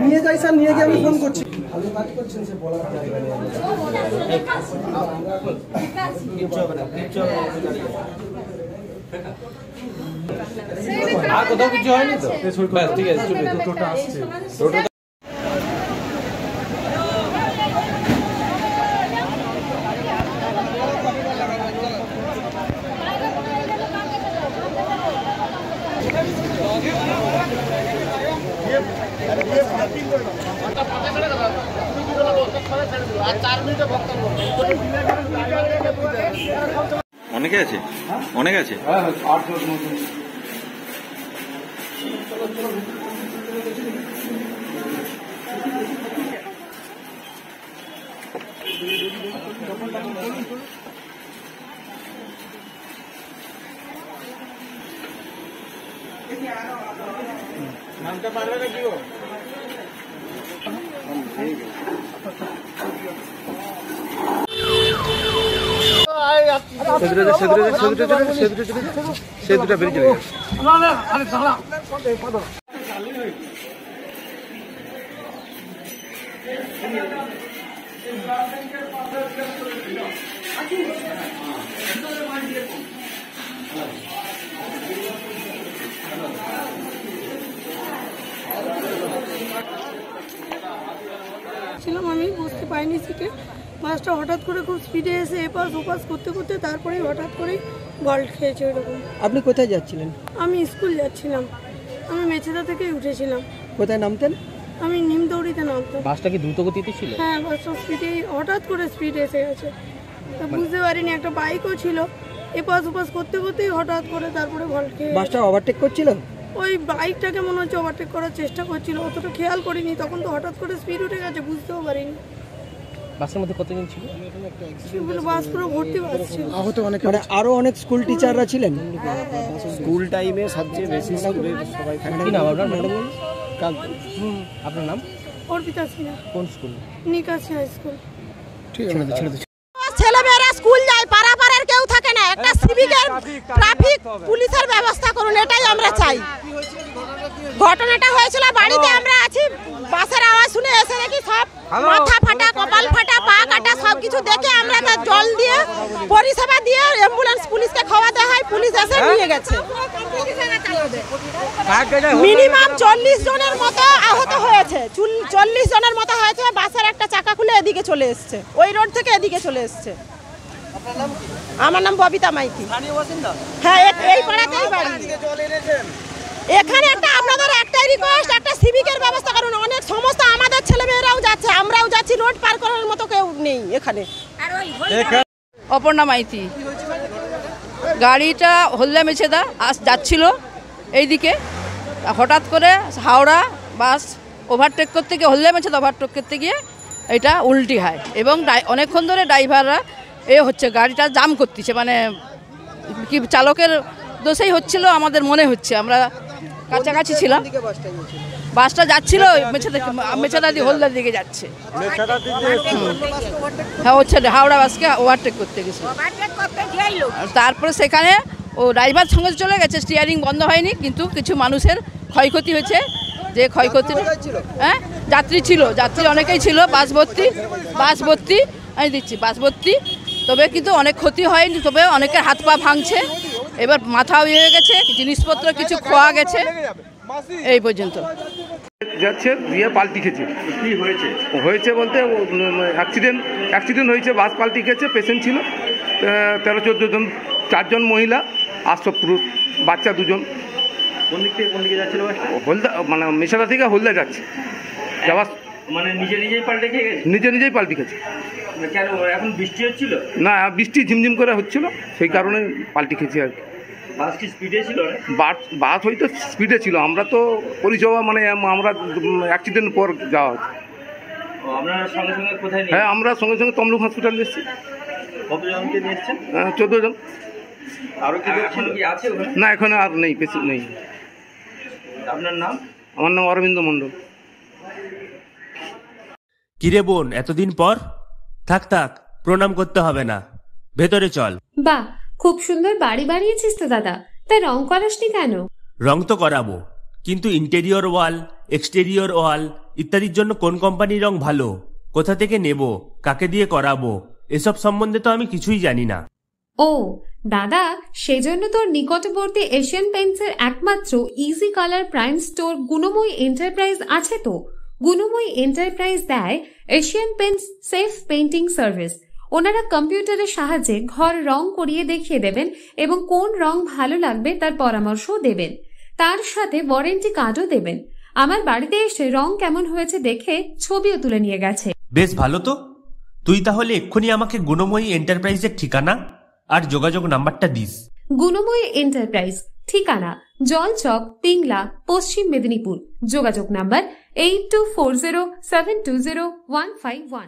নিয়ে যাই স্যার, নিয়ে গিয়ে আমি ফোন করছি। ভালো কাজ করছেন সে বলার জায়গা নেই। আর কোথাও কিছু হয়নি তো? ঠিক আছে, টোটোটা আসছে। অনেকে আছে, অনেক আছে। নামটা পারবে না কি গো? সেতুটা বেরিয়ে চলে গেছে। আমি বুঝতে পারিনি সিটে, বাসটা হঠাৎ করে খুব স্পিডে এসে এপাশ ওপাশ করতে করতে তারপরেই হঠাৎ করেই বল্ট খেয়েছে ওরকম। আপনি কোথায় যাচ্ছিলেন? আমি স্কুল যাচ্ছিলাম, আমি মেছেদা থেকেই উঠেছিলাম। কোথায় নামতেন? আমি নিমদৌড়িতে নামতাম। বাসটা কি দ্রুত গতিতে ছিল? হ্যাঁ, বাসটা স্পিডে হঠাৎ করে স্পিড এসে গেছে, তা বুঝতে পারিনি। একটা বাইকও ছিল, এপাশ ওপাশ করতে করতেই হঠাৎ করে তারপরে বল্ট খেয়ে। বাসটা ওভারটেক করছিল? ওই বাইকটাকে মনে হচ্ছে ওভারটেক করার চেষ্টা করছিল, অতটা খেয়াল করিনি, তখন তো হঠাৎ করে স্পিড উঠে গেছে, বুঝতেও পারিনি। বাসের মধ্যে কতজন ছিল? বাস পুরো ভর্তি বাস ছিল। আহত অনেক, মানে আরো অনেক স্কুল টিচাররা ছিলেন। স্কুল টাইমে সবচেয়ে বেশি স্কুলের সবাই থাকে। কি নাম আপনার ম্যাডাম? আপনার নাম? অর্পিতা সিনহা। কোন স্কুল? নিকাশি হাই স্কুল। ঠিক আছে, ছেলেমেয়েরা স্কুল যায়, পাড়াপাড়ার কেউ থাকে না, একটা সিভিকের ট্রাফিক পুলিশের ব্যবস্থা করুন, এটাই আমরা চাই। ঘটনাটা হয়েছিল বাড়িতে আমরা আছি, বাসের আওয়াজ শুনে এসে দেখি সব মাথা ফাটা, কপাল ফাটা, পা কাটা, সব কিছু দেখে আমরা তার জল দিয়ে পরিষেবা দিয়ে অ্যাম্বুলেন্স পুলিশকে খাওয়াতে হয়, পুলিশ এসে নিয়ে গেছে। মিনিমাম 40 জনের মতো আহত হয়েছে, 40 জনের মতো হয়েছে। বাসের একটা চাকা খুলে এদিকে চলে এসছে, ওই রোড থেকে এদিকে চলে এসছে। আমার নাম ববিতা মাইতি। হ্যাঁ, এই পাড়াতেই বাড়ি। এখানে একটা আপনাদের একটাই রিকোয়েস্ট, একটা সিভিকের ব্যবস্থা করুন। অনেক সমস্ত আমাদের ছেলেমেয়েরাও যাচ্ছে, আমরাও যাচ্ছি, রোড পার করার মতো কেউ নেই এখানে। অপর্ণা মাইতি। গাড়িটা হলদা মেছেদা যাচ্ছিল এইদিকে, হঠাৎ করে হাওড়া বাস ওভারটেক করতে গিয়ে, হলদা মেছেদা ওভারটেক করতে গিয়ে এটা উল্টি হয় এবং অনেকক্ষণ ধরে ড্রাইভাররা হচ্ছে গাড়িটা জাম করতেছে, মানে কি চালকের দোষেই হচ্ছিল আমাদের মনে হচ্ছে। আমরা কাছাকাছি ছিলাম, বাসটা যাচ্ছিল মেছেদা দিয়ে হলদার দিকে যাচ্ছে। হ্যাঁ, হচ্ছে হাওড়া বাসকে ওভারটেক করতে গেছে। তারপরে সেখানে ও ড্রাইভার সঙ্গে চলে গেছে, স্টিয়ারিং বন্ধ হয়নি, কিন্তু কিছু মানুষের ক্ষয়ক্ষতি হয়েছে। যে ক্ষয়ক্ষতি, হ্যাঁ যাত্রী ছিল, যাত্রী অনেকেই ছিল, বাস ভর্তি আমি দিচ্ছি, বাস ভর্তি। তবে কিন্তু অনেক ক্ষতি হয়নি, তবে অনেকের হাত পা ভাঙছে, এবার মাথাও হয়ে গেছে, জিনিসপত্র কিছু খোয়া গেছে, এই পর্যন্ত যাচ্ছে দিয়ে পাল্টি খেয়েছে। কি হয়েছে? হয়েছে বলতে অ্যাক্সিডেন্ট হয়েছে, বাস পাল্টি খেয়েছে, পেশেন্ট ছিল 13-14 জন, 4 জন মহিলা আর সব পুরুষ, বাচ্চা 2 জন। কোন দিক থেকে কোন দিকে যাচ্ছিল বাসটা? হলদা মানে মেশাদা থেকে হলদা যাচ্ছে যাওয়ার মানে নিজেই পাল্টে খেয়ে গেছে? নিজেই পাল্টি খেয়েছে। কেন এখন বৃষ্টি হচ্ছিল? না, বৃষ্টি ঝিমঝিম করে হচ্ছিল, সেই কারণে পাল্টি খেয়েছি আর কি। বাস কি স্পিডে ছিল? বাস হয়তো স্পিডে ছিল, আমরা তো পরিষেবা মানে আমরা অ্যাক্সিডেন্ট পর যাওয়া হচ্ছে। আপনারা সঙ্গে সঙ্গে কোথায়? হ্যাঁ, আমরা সঙ্গে সঙ্গে তমলুক হসপিটালে এসেছি। কতজনকে নিয়ে এসছেন? 14 জন। আরো কি আছে ওখানে? না, এখানে আর নেই, পেশেন্ট নেই। আপনার নাম? আমার নাম অরবিন্দ মণ্ডল। কিরে বোন, এতদিন পর? থাক থাক, প্রণাম করতে হবে না, ভেতরে চল। বাহ, খুব সুন্দর বাড়ি বানিয়েছিস তো দাদা, তাই রং করাসনি কেন? রং তো করাবো, কিন্তু ইন্টেরিয়র ওয়াল, এক্সটেরিয়র ওয়াল ইত্যাদির জন্য কোন কোম্পানির রং ভালো, কোথা থেকে নেব, কাকে দিয়ে করাবো, এসব সম্বন্ধে তো আমি কিছুই জানি না। ও দাদা, সেজন্য তোর নিকটবর্তী এশিয়ান পেইন্টসের একমাত্র easy colour prime store Gunamoyee enterprise আছে তো। গুণময়ী এন্টারপ্রাইজ দেয় Asian Paints safe painting service. ওনারা কম্পিউটারের সাহায্যে ঘর রং করিয়ে দেখিয়ে দেবেন এবং কোন রং ভালো লাগবে তার পরামর্শও দেবেন, তার সাথে ওয়ারেন্টি কার্ডও দেবেন। আমার বাড়িতে এসে রং কেমন হয়েছে দেখে ছবিও তুলে নিয়ে গেছে। বেশ ভালো তো, তুই তাহলে এক্ষুনি আমাকে গুণময়ী এন্টারপ্রাইজের ঠিকানা আর যোগাযোগ নাম্বারটা দিস। গুণময়ী এন্টারপ্রাইজ, ঠিকানা জলচক, পিংলা, পশ্চিম মেদিনীপুর। যোগাযোগ নাম্বার 8240720151।